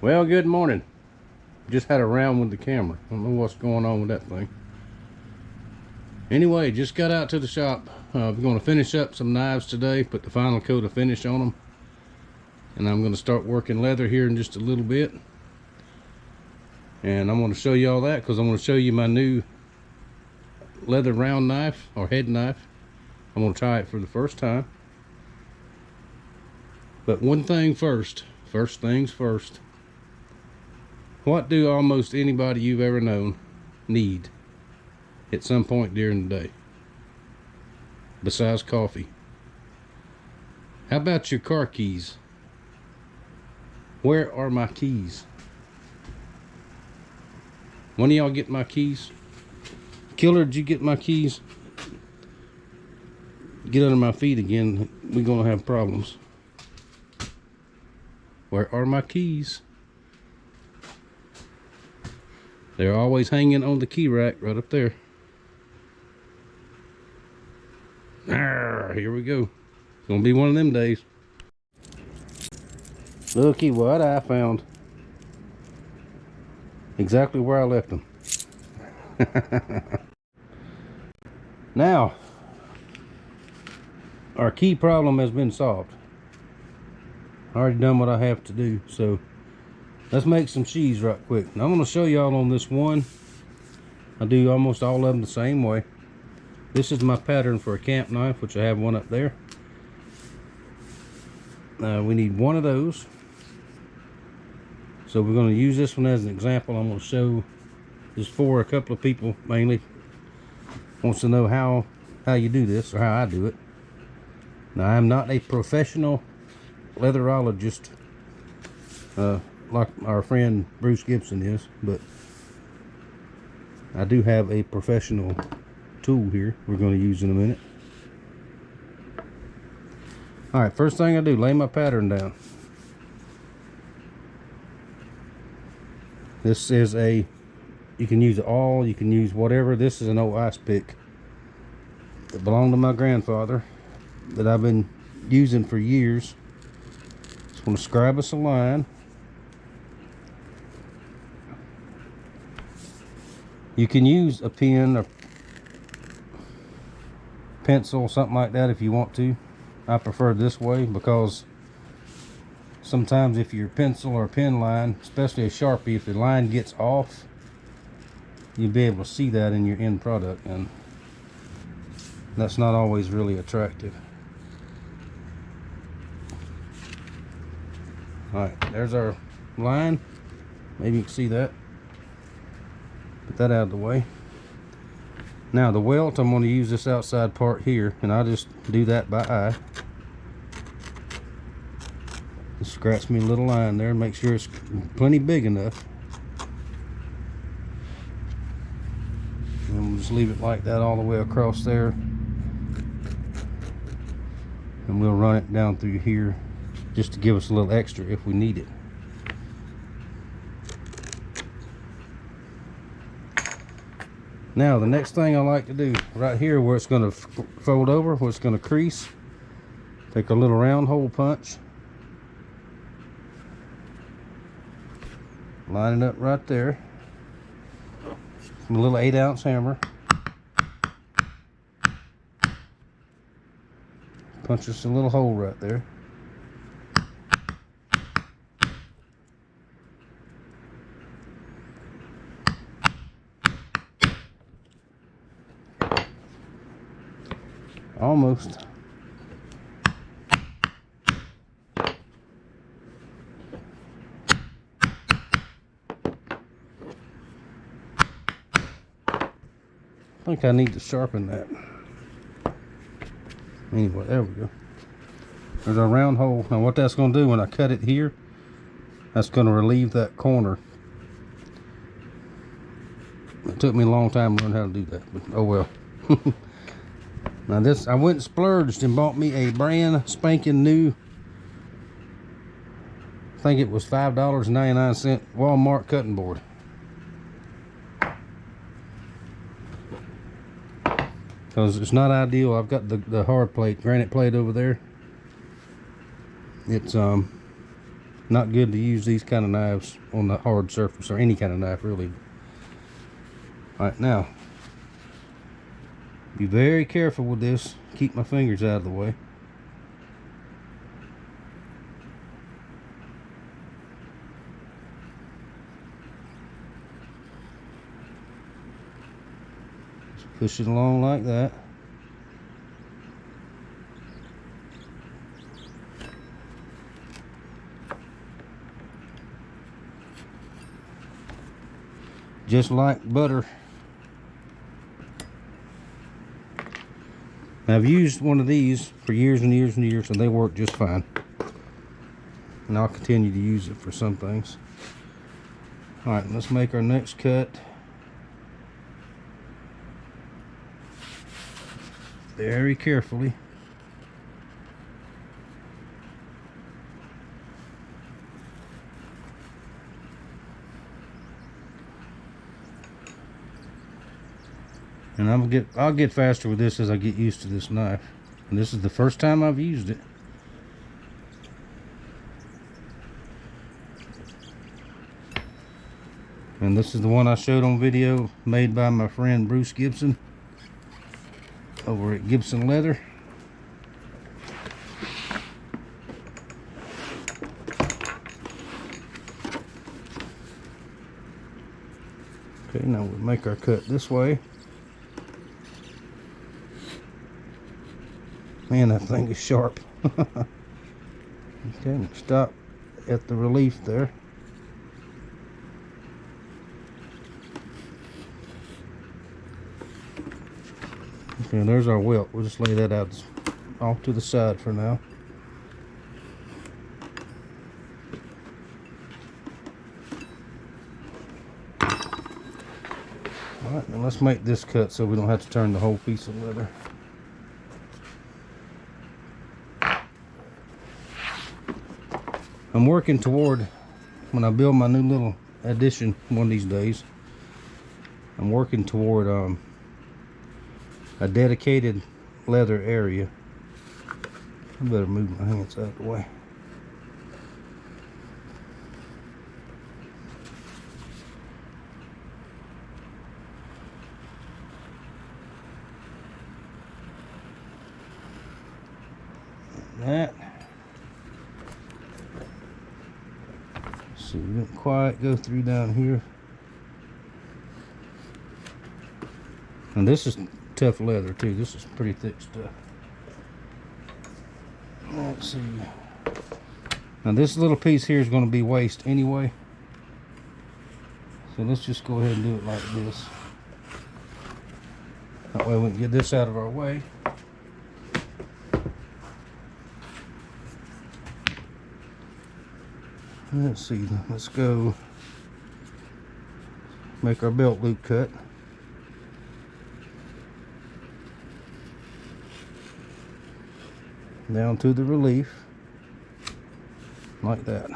Well, good morning. Just had a round with the camera. I don't know what's going on with that thing. Anyway, just got out to the shop. We're going to finish up some knives today, put the final coat of finish on them. And I'm going to start working leather here in just a little bit. And I'm going to show you all that because I'm going to show you my new leather round knife or head knife. I'm going to try it for the first time. But one thing first things first. What do almost anybody you've ever known need at some point during the day besides coffee? How about your car keys? Where are my keys? One of y'all get my keys? Killer, did you get my keys? Get under my feet again, we're gonna have problems. Where are my keys? They're always hanging on the key rack right up there. Here we go. It's gonna be one of them days. Looky what I found. Exactly where I left them. Now, our key problem has been solved. I already done what I have to do, so let's make some sheaths right quick. Now I'm going to show y'all on this one. I do almost all of them the same way. This is my pattern for a camp knife, which I have one up there. We need one of those. So we're going to use this one as an example. I'm going to show this for a couple of people mainly. Wants to know how you do this or how I do it. Now I'm not a professional leatherologist like our friend Bruce Gibson is, but I do have a professional tool here we're going to use in a minute. Alright, first thing I do, lay my pattern down. This is a, you can use awl, you can use whatever. This is an old ice pick that belonged to my grandfather that I've been using for years. Just want to scribe us a line. You can use a pen or pencil, something like that if you want to. I prefer this way because sometimes if your pencil or pen line, especially a Sharpie, if the line gets off, you'll be able to see that in your end product, and that's not always really attractive. Alright, there's our line. Maybe you can see that. Put that out of the way. Now the welt, I'm going to use this outside part here, and I'll just do that by eye. Just scratch me a little line there, make sure it's plenty big enough. And we'll just leave it like that all the way across there. And we'll run it down through here just to give us a little extra if we need it. Now the next thing I like to do right here where it's going to fold over, where it's going to crease, take a little round hole punch, line it up right there, a little 8-ounce hammer, punch us a little hole right there. Almost. I think I need to sharpen that. Anyway, there we go. There's a round hole. Now what that's going to do when I cut it here, that's going to relieve that corner. It took me a long time to learn how to do that, but oh well. Now this, I went and splurged and bought me a brand spanking new, I think it was $5.99 Walmart cutting board. Because it's not ideal. I've got the hard plate, granite plate over there. It's Not good to use these kind of knives on the hard surface, or any kind of knife really. Alright, now be very careful with this. Keep my fingers out of the way. Just push it along like that. Just like butter. I've used one of these for years and years and years, and they work just fine. And I'll continue to use it for some things. Alright, let's make our next cut. Very carefully. And I'll get faster with this as I get used to this knife. And this is the first time I've used it. And this is the one I showed on video, made by my friend Bruce Gibson over at Gibson Leather. Okay, now we'll make our cut this way. Man, that thing is sharp. Okay, stop at the relief there. Okay, there's our welt. We'll just lay that out off to the side for now. Alright, now let's make this cut so we don't have to turn the whole piece of leather. I'm working toward, when I build my new little addition one of these days, I'm working toward a dedicated leather area. I better move my hands out of the way. That. So we didn't quite go through down here. And this is tough leather too. This is pretty thick stuff. Let's see. Now this little piece here is going to be waste anyway. So let's just go ahead and do it like this. That way we can get this out of our way. Let's see, let's go make our belt loop cut. Down to the relief, like that.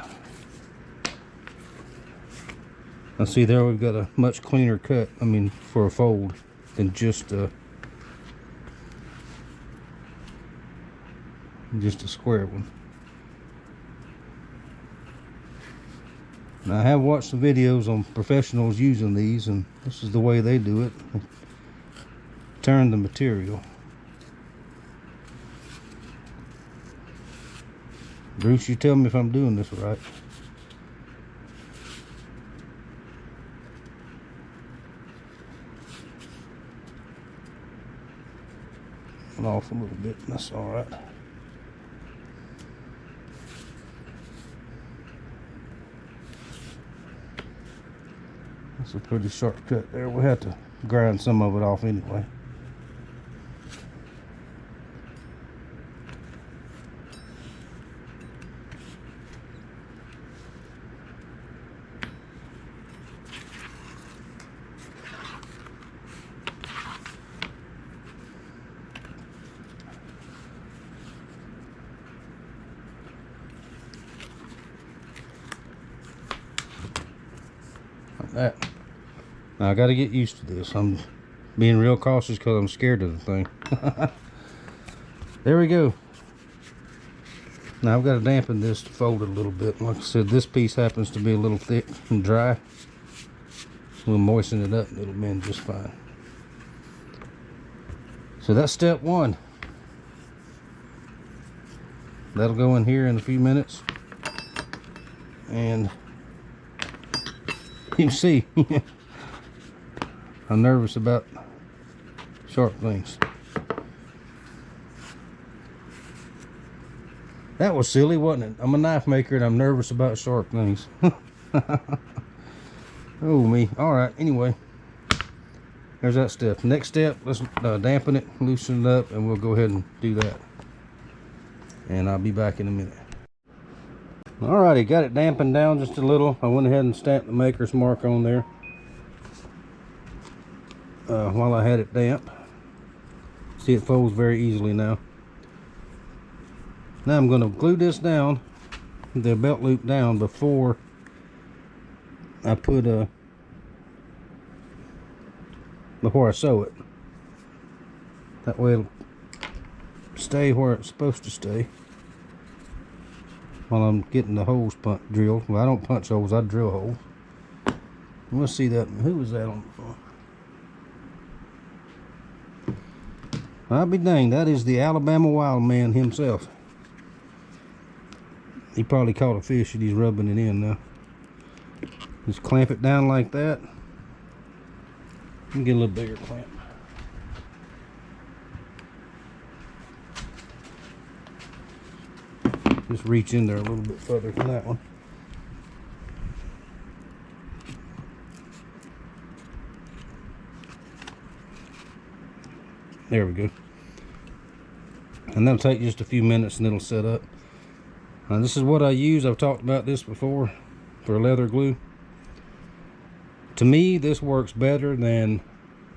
Now see there, we've got a much cleaner cut, I mean, for a fold, than just a square one. Now, I have watched some videos on professionals using these, and this is the way they do it. Turn the material. Bruce, you tell me if I'm doing this right. Off a little bit, that's all right. That's a pretty sharp cut there. We'll have to grind some of it off anyway. Like that. Now I got to get used to this. I'm being real cautious because I'm scared of the thing. There we go. Now I've got to dampen this to fold it a little bit. Like I said, this piece happens to be a little thick and dry. We'll moisten it up and it'll bend just fine. So that's step one. That'll go in here in a few minutes. And you can see I'm nervous about sharp things. That was silly, wasn't it? I'm a knife maker and I'm nervous about sharp things. Oh me. Alright, anyway. There's that step. Next step, let's dampen it, loosen it up, and we'll go ahead and do that. And I'll be back in a minute. Alrighty, got it dampened down just a little. I went ahead and stamped the maker's mark on there while I had it damp. See, it folds very easily now. Now I'm going to glue this down, the belt loop down, before I put before I sew it. That way it'll stay where it's supposed to stay while I'm getting the holes drilled. Well, I don't punch holes, I drill holes. We'll see that. Who was that on the phone? I'll be dang, that is the Alabama wild man himself. He probably caught a fish and he's rubbing it in now. Just clamp it down like that. And get a little bigger clamp. Just reach in there a little bit further than that one. There we go. And that'll take just a few minutes and it'll set up. Now this is what I use. I've talked about this before for leather glue. To me, this works better than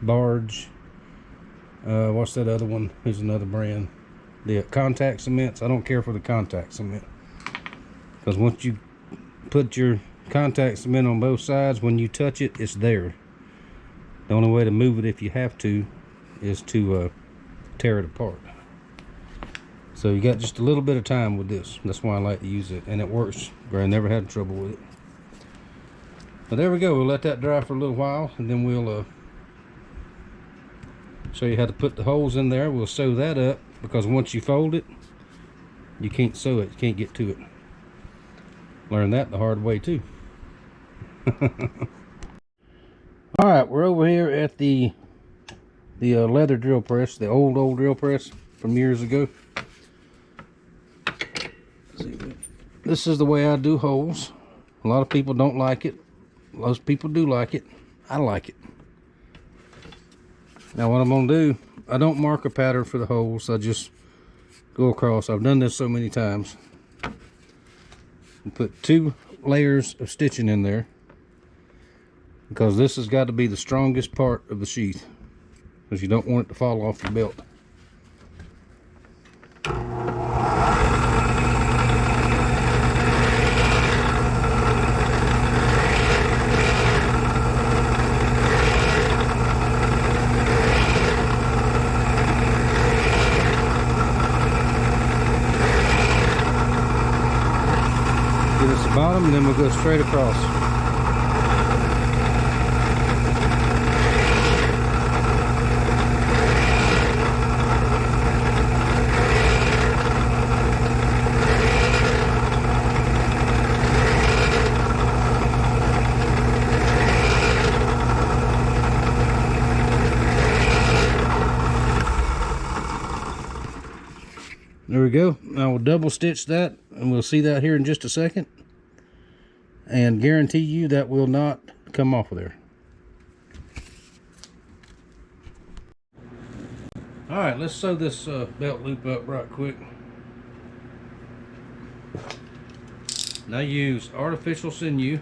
Barge. What's that other one? Here's another brand. The contact cements. I don't care for the contact cement, because once you put your contact cement on both sides, when you touch it, it's there. The only way to move it, if you have to, is to tear it apart. So you got just a little bit of time with this. That's why I like to use it, and it works. I never had trouble with it. But there we go. We'll let that dry for a little while, and then we'll show you how to put the holes in there. We'll sew that up, because once you fold it, you can't sew it. You can't get to it. Learned that the hard way too. All right, we're over here at the leather drill press, the old drill press from years ago. This is the way I do holes. A lot of people don't like it. Most people do like it. I like it. Now what I'm going to do, I don't mark a pattern for the holes. I just go across. I've done this so many times. And put 2 layers of stitching in there, because this has got to be the strongest part of the sheath, because you don't want it to fall off your belt. Bottom, and then we'll go straight across. There we go. Now we'll double stitch that, and we'll see that here in just a second. And guarantee you that will not come off of there. All right, let's sew this belt loop up right quick. Now use artificial sinew.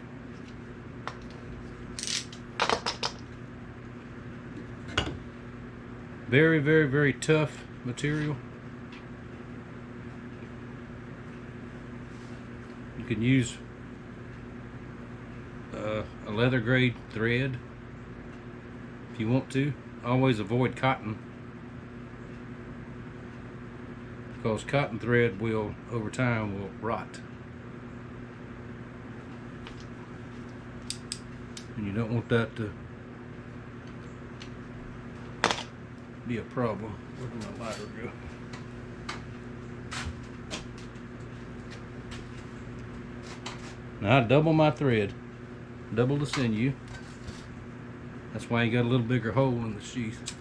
Very, very, very tough material. You can use a leather grade thread if you want to. Always avoid cotton. because cotton thread will, over time, will rot. And you don't want that to be a problem. Where did my lighter go? Now I double my thread, double the sinew. That's why you got a little bigger hole in the sheath.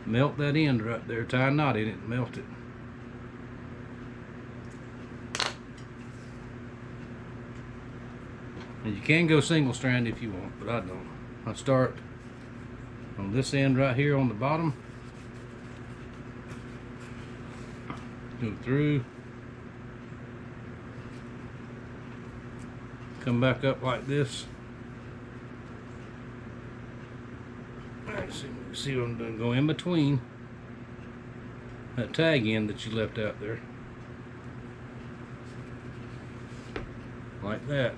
Melt that end right there, tie a knot in it and melt it. And you can go single strand if you want, but I don't. I start on this end right here on the bottom, go through, come back up like this. Alright, see what I'm doing? Go in between that tag end that you left out there, like that.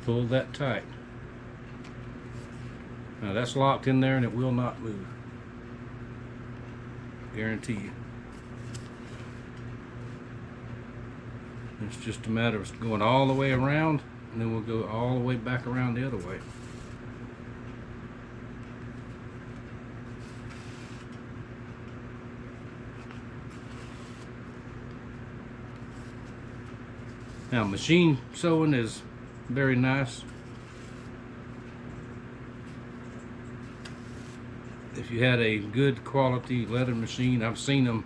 Pull that tight. Now that's locked in there and it will not move. Guarantee you. It's just a matter of going all the way around, and then we'll go all the way back around the other way. Now machine sewing is very nice. If you had a good quality leather machine, I've seen them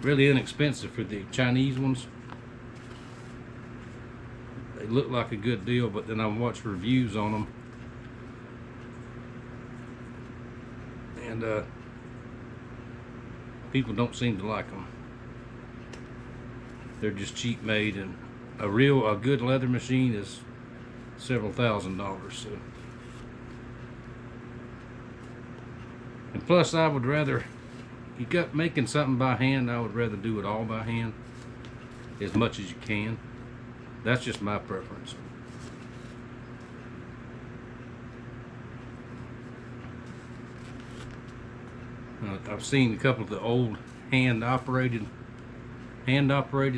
really inexpensive for the Chinese ones. They look like a good deal, but then I watched reviews on them, and people don't seem to like them. They're just cheap made, and a good leather machine is several $1,000s. So, and plus, I would rather, you got making something by hand, I would rather do it all by hand as much as you can. That's just my preference. I've seen a couple of the old hand operated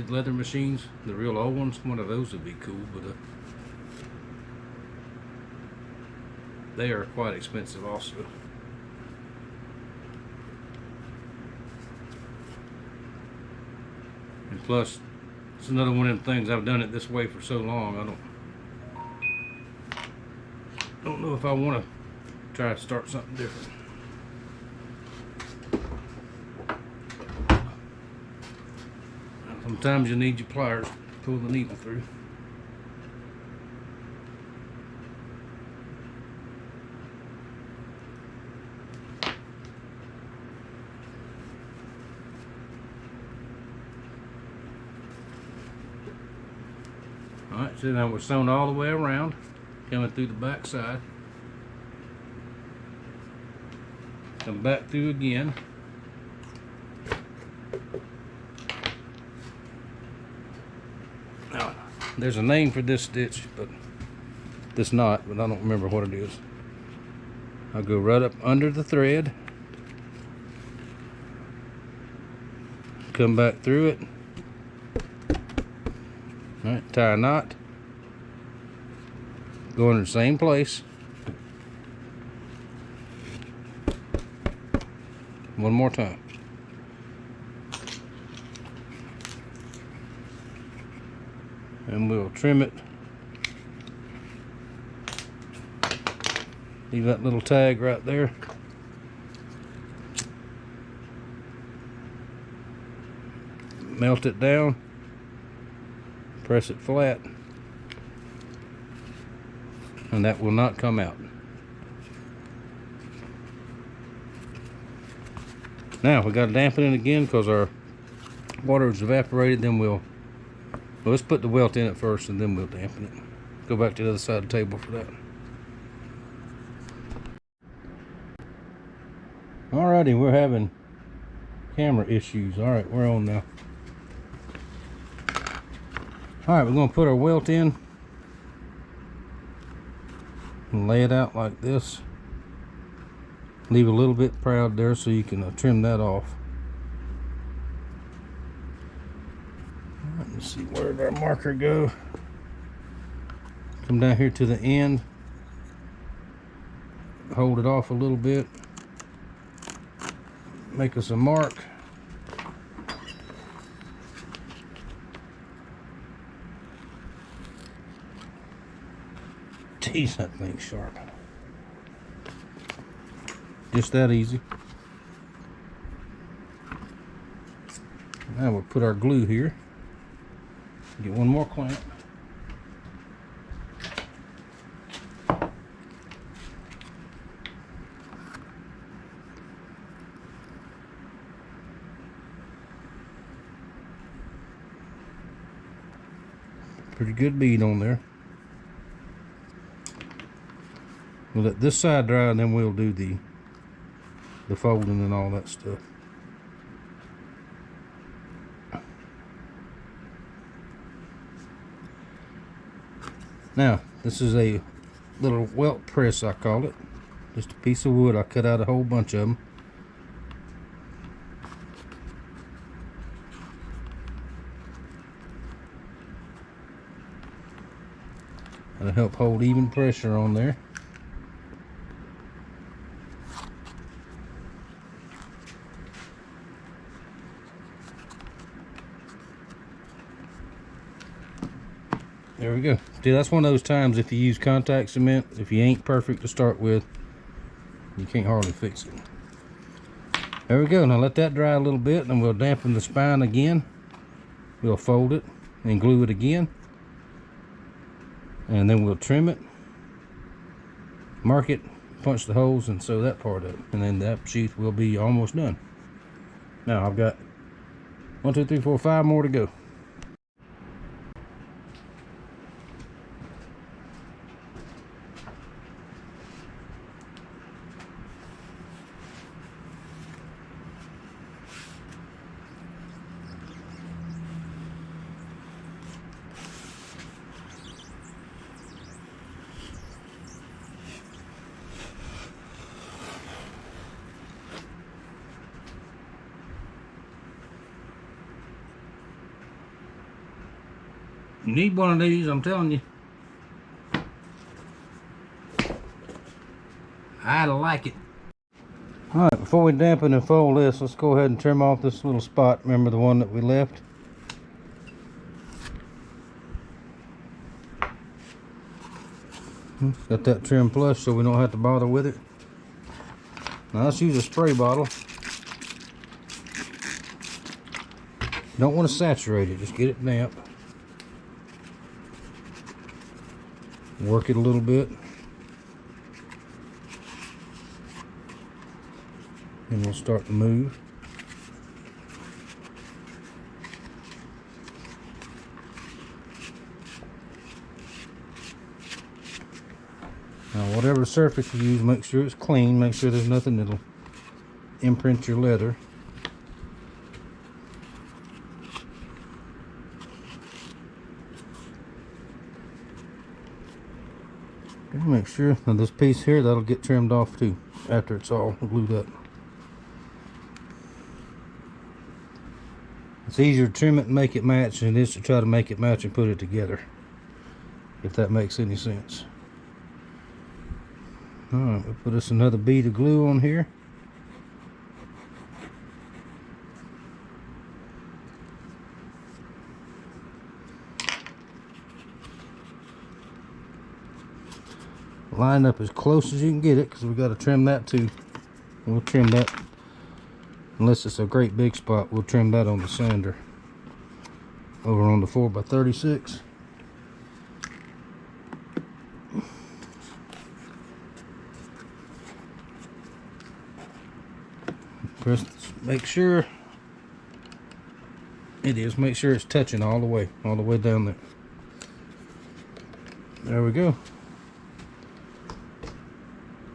leather machines, the real old ones. One of those would be cool, but they are quite expensive also. And plus, it's another one of them things, I've done it this way for so long, I don't know if I want to try to start something different. Sometimes you need your pliers to pull the needle through. Alright, so now we're sewn all the way around, coming through the back side. Come back through again. Now, there's a name for this stitch, but this knot, but I don't remember what it is. I'll go right up under the thread, come back through it. Alright, tie a knot, go in the same place. One more time. And we'll trim it. Leave that little tag right there. Melt it down. Press it flat. And that will not come out. Now we got to dampen it again because our water is evaporated. Then well, let's put the welt in it first and then we'll dampen it. Go back to the other side of the table for that. Alrighty, we're having camera issues. Alright, we're on now. Alright, we're going to put our welt in and lay it out like this. Leave a little bit proud there so you can trim that off. Let's see, where did our marker go? Come down here to the end, hold it off a little bit, make us a mark. Geez, that thing's sharp. Just that easy. Now we'll put our glue here. Get one more clamp. Pretty good bead on there. We'll let this side dry and then we'll do the folding and all that stuff. Now, this is a little welt press, I call it. Just a piece of wood. I cut out a whole bunch of them. That'll help hold even pressure on there. There we go. See, that's one of those times if you use contact cement, if you ain't perfect to start with, you can't hardly fix it. There we go. Now let that dry a little bit and we'll dampen the spine again. We'll fold it and glue it again. And then we'll trim it, mark it, punch the holes, and sew that part up. And then that sheath will be almost done. Now I've got 1, 2, 3, 4, 5 more to go. You need one of these, I'm telling you. I like it. Alright, before we dampen and fold this, let's go ahead and trim off this little spot. Remember the one that we left? Got that trim flush so we don't have to bother with it. Now let's use a spray bottle. Don't want to saturate it, just get it damp. Work it a little bit. And we'll start to move. Now whatever surface you use, make sure it's clean, make sure there's nothing that'll imprint your leather. Make sure now this piece here, that'll get trimmed off too after it's all glued up. It's easier to trim it and make it match than it is to try to make it match and put it together, if that makes any sense. Alright, we'll put us another bead of glue on here. Line up as close as you can get it, because we got to trim that too. We'll trim that, unless it's a great big spot, we'll trim that on the sander over on the 4x36. Press, make sure it is, make sure it's touching all the way down there. There we go.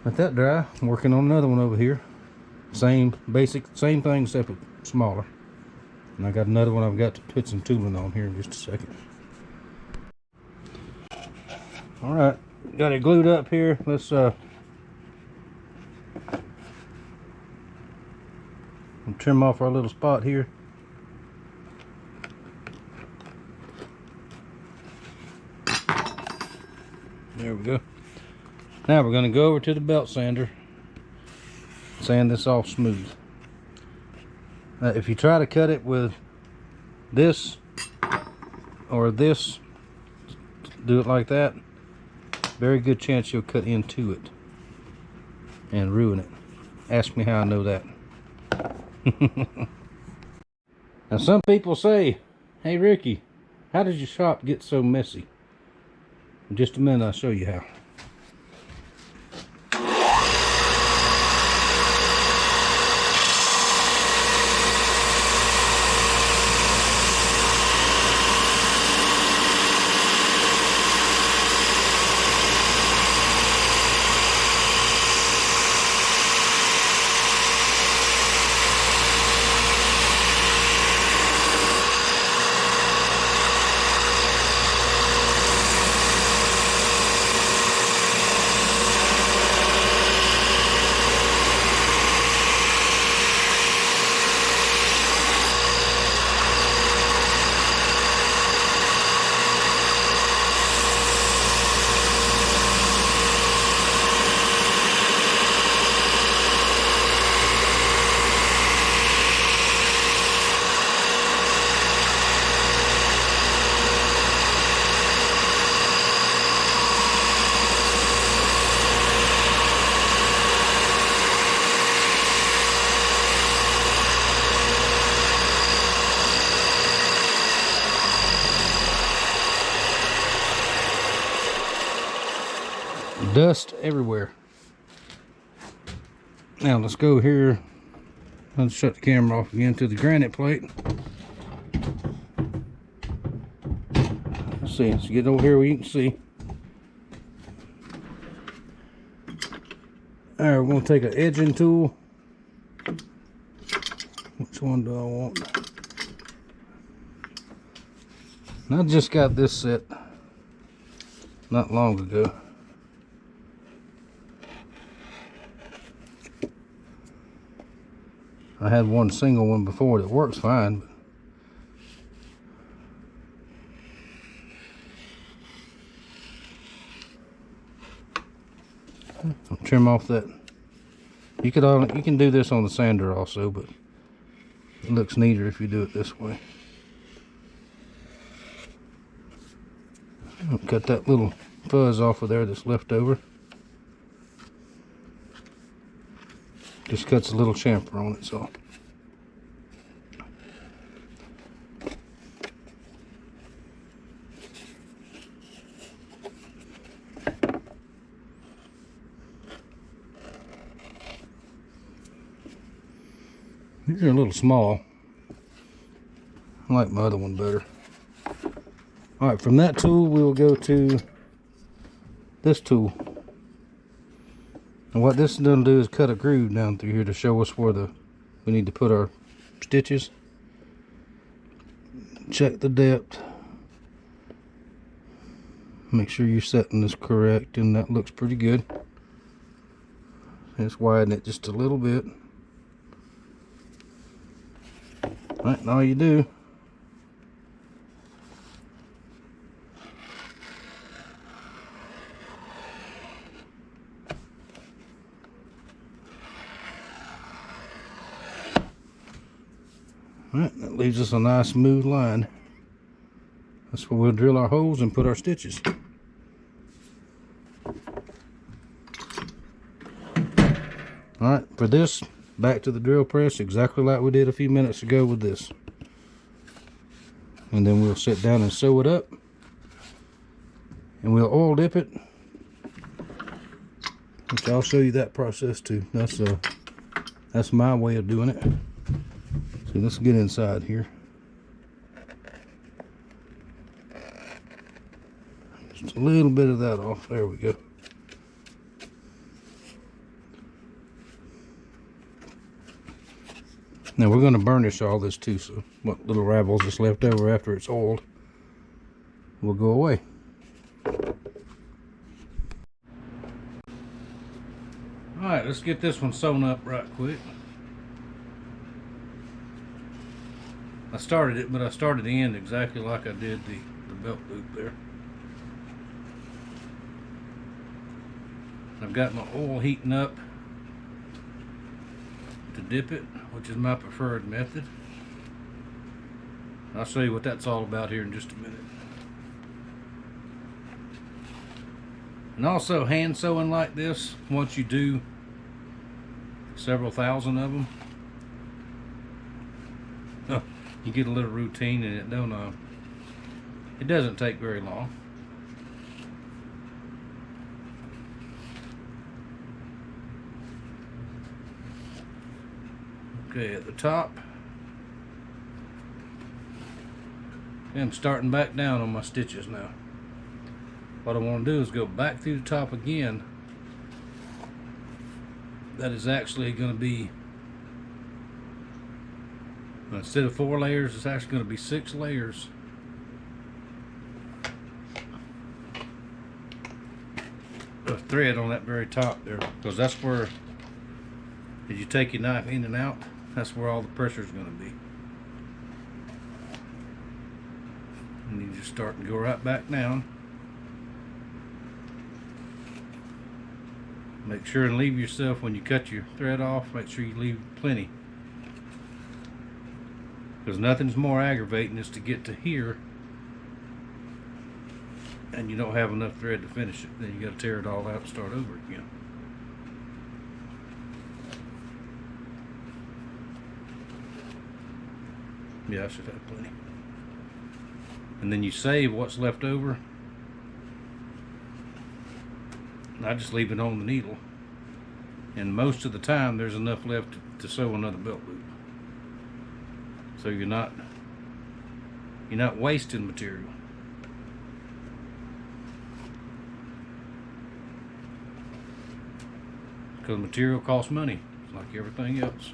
Let that dry. I'm working on another one over here. Same basic, same thing except smaller. And I got another one I've got to put some tooling on here in just a second. Alright, got it glued up here. Let's We'll trim off our little spot here. There we go. Now we're going to go over to the belt sander, sand this off smooth. If you try to cut it with this or this, do it like that, very good chance you'll cut into it and ruin it. Ask me how I know that. Now some people say, hey Ricky, how does your shop get so messy? In just a minute I'll show you how. Dust everywhere. Now let's go here. Let's shut the camera off again to the granite plate. Let's see. Let's get over here where you can see. Alright, we're going to take an edging tool. Which one do I want? I just got this set not long ago. I had one single one before that works fine. I'll trim off that. You can do this on the sander also, but it looks neater if you do it this way. I'll cut that little fuzz off of there that's left over. Just cuts a little chamfer on it, so. These are a little small. I like my other one better. Alright, from that tool we will go to this tool. And what this is going to do is cut a groove down through here to show us where we need to put our stitches. Check the depth. Make sure you're setting this correct, and that looks pretty good. Just widen it just a little bit. Alright, and all you do Alright, that leaves us a nice smooth line. That's where we'll drill our holes and put our stitches. Alright, for this, back to the drill press exactly like we did a few minutes ago with this. And then we'll sit down and sew it up. And we'll oil dip it. Which I'll show you that process too. That's my way of doing it. So let's get inside here. Just a little bit of that off. There we go. Now we're going to burnish all this too, so what little ravels is left over after it's oiled will go away. Alright, let's get this one sewn up right quick. I started it, but I started the end exactly like I did the belt loop there. I've got my oil heating up to dip it, which is my preferred method. I'll show you what that's all about here in just a minute. And also hand sewing like this, once you do several thousand of them, you get a little routine, and it doesn't take very long. Okay, at the top, I'm starting back down on my stitches now. What I want to do is go back through the top again. That is actually going to be, instead of 4 layers, it's actually going to be 6 layers. Of thread on that very top there, because that's where, as you take your knife in and out, that's where all the pressure is going to be. And you just start and go right back down. Make sure and leave yourself, when you cut your thread off, make sure you leave plenty. Because nothing's more aggravating is to get to here and you don't have enough thread to finish it. Then you got to tear it all out and start over again. Yeah, I should have plenty. And then you save what's left over. I just leave it on the needle, and most of the time there's enough left to sew another belt loop. So you're not wasting material. Because material costs money, like everything else.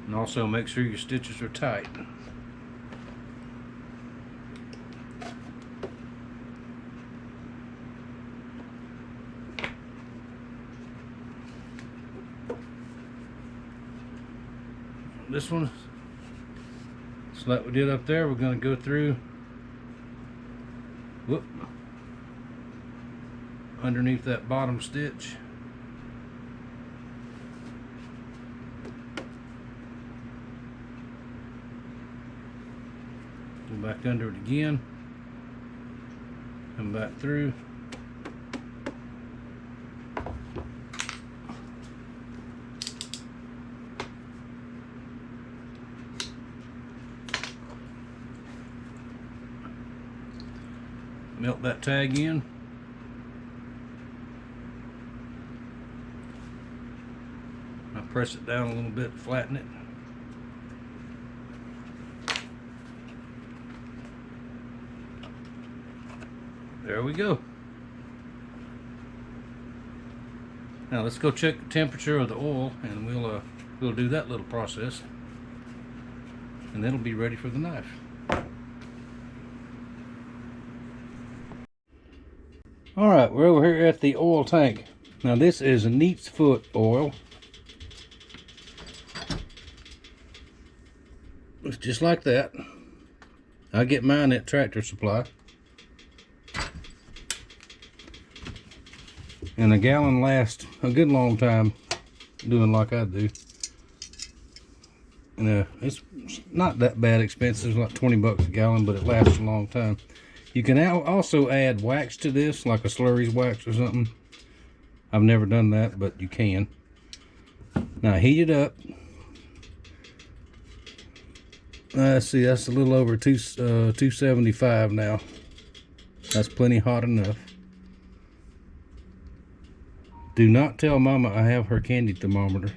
And also make sure your stitches are tight. This one, just like we did up there, we're going to go through, underneath that bottom stitch. Go back under it again, come back through, melt that tag in. I press it down a little bit, flatten it. There we go. Now let's go check the temperature of the oil, and we'll do that little process, and then it'll be ready for the knife. All right, we're over here at the oil tank. Now this is a neat's foot oil. It's just like that. I get mine at Tractor Supply. And a gallon lasts a good long time doing like I do. And it's not that bad expensive. It's like 20 bucks a gallon, but it lasts a long time. You can also add wax to this, like a slurry's wax or something. I've never done that, but you can. Now heat it up. Let's see, that's a little over 275 now. That's plenty hot enough. Do not tell Mama I have her candy thermometer.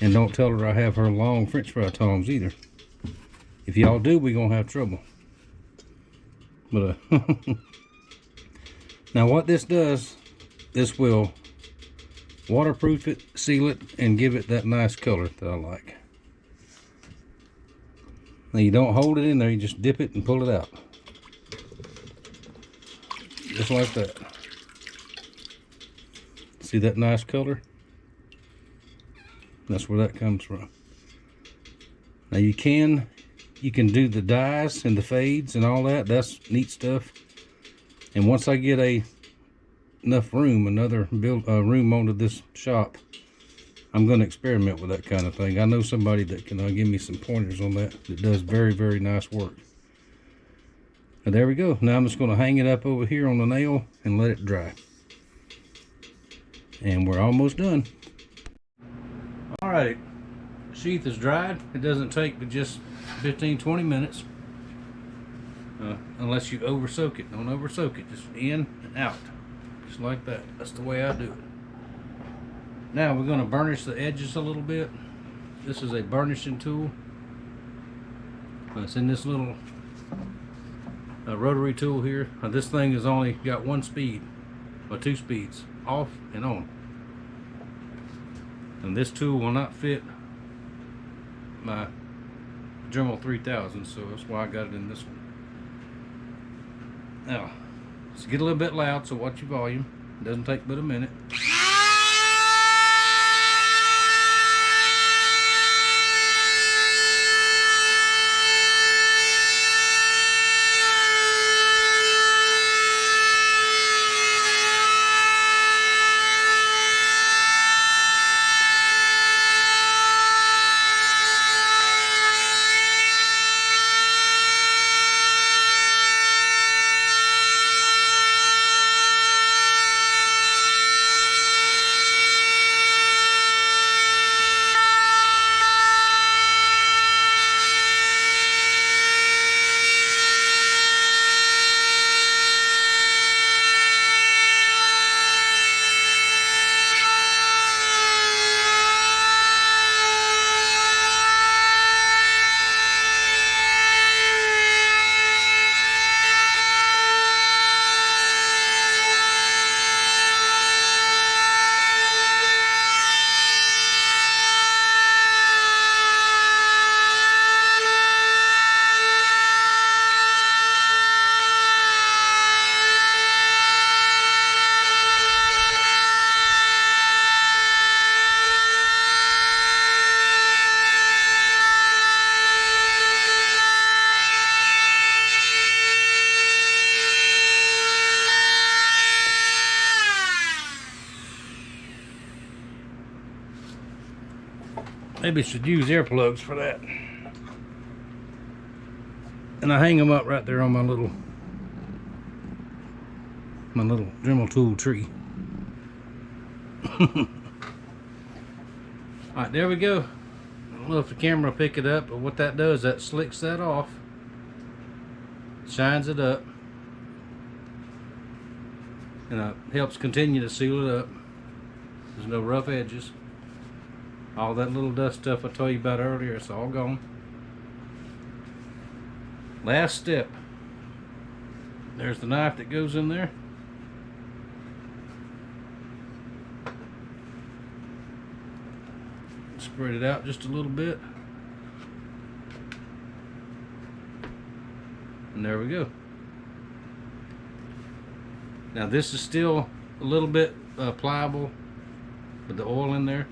And don't tell her I have her long French fry tongs either. If y'all do, we're gonna have trouble. But now what this does, this will waterproof it, seal it, and give it that nice color that I like. Now you don't hold it in there, you just dip it and pull it out. just like that. See that nice color? That's where that comes from. Now you can do the dyes and the fades and all that. That's neat stuff. And once I get enough room, another room onto this shop, I'm going to experiment with that kind of thing. I know somebody that can give me some pointers on that does very, very nice work. And there we go. Now I'm just going to hang it up over here on the nail and let it dry. And we're almost done. Alright, sheath is dried. It doesn't take but just 15-20 minutes. Unless you over soak it. Don't over soak it. Just in and out. Just like that. That's the way I do it. Now we're going to burnish the edges a little bit. This is a burnishing tool. It's in this little rotary tool here. This thing has only got one speed, or two speeds, off and on. And this tool will not fit my Dremel 3000, so that's why I got it in this one. Now, let's get a little bit loud, so watch your volume. It doesn't take but a minute. Maybe I should use earplugs for that. And I hang them up right there on my little Dremel tool tree. Alright, there we go. I don't know if the camera will pick it up, but what that does, that slicks that off, shines it up, and helps continue to seal it up. There's no rough edges. All that little dust stuff I told you about earlier, it's all gone. Last step. There's the knife that goes in there. Spread it out just a little bit. And there we go. Now this is still a little bit pliable with the oil in there.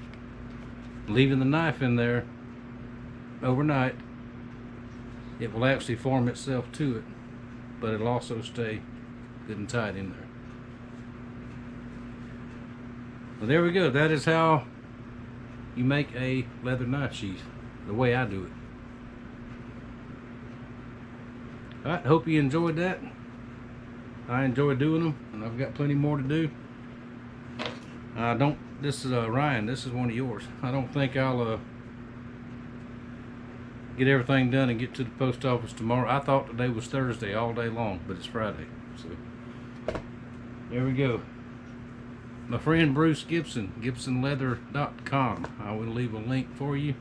Leaving the knife in there overnight, it will actually form itself to it, but it'll also stay good and tight in there. Well, there we go. That is how you make a leather knife sheath, the way I do it. Alright, hope you enjoyed that. I enjoy doing them, and I've got plenty more to do. This is Ryan, this is one of yours. I don't think I'll get everything done and get to the post office tomorrow. I thought today was Thursday all day long, but it's Friday. So there we go. My friend Bruce Gibson, GibsonLeather.com. I will leave a link for you.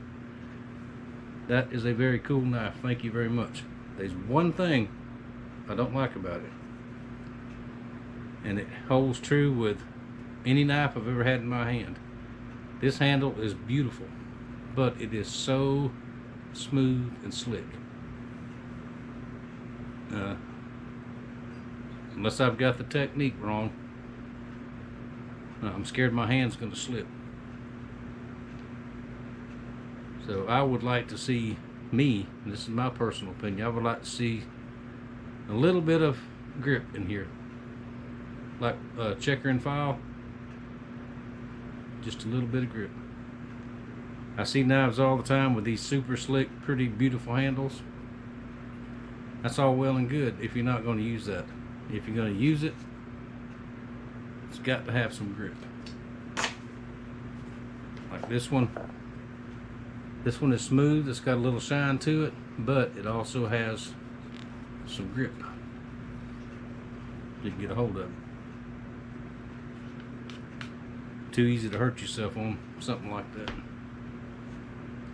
That is a very cool knife. Thank you very much. There's one thing I don't like about it, and it holds true with any knife I've ever had in my hand. This handle is beautiful, but it is so smooth and slick. unless I've got the technique wrong. I'm scared my hand's going to slip. So I would like to see and this is my personal opinion, I would like to see a little bit of grip in here, like checker and file, just a little bit of grip. I see knives all the time with these super slick, pretty beautiful handles. That's all well and good if you're not going to use that. If you're going to use it, it's got to have some grip. Like this one. This one is smooth, it's got a little shine to it, but it also has some grip. You can get a hold of it. Too easy to hurt yourself on something like that.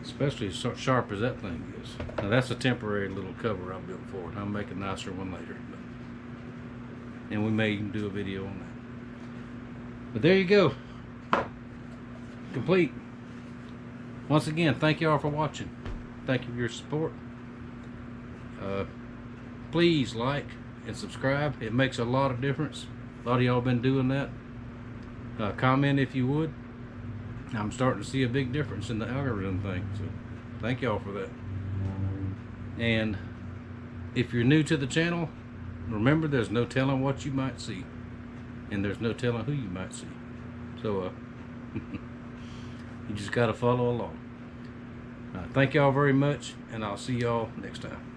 Especially as sharp as that thing is. Now that's a temporary little cover I built for it. I'll make a nicer one later. And we may even do a video on that. But there you go. Complete. Once again, thank you all for watching. Thank you for your support. Please like and subscribe. It makes a lot of difference. A lot of y'all been doing that. Comment if you would. I'm starting to see a big difference in the algorithm thing. So thank y'all for that. And if you're new to the channel, remember there's no telling what you might see. And there's no telling who you might see. So you just got to follow along. Thank y'all very much, and I'll see y'all next time.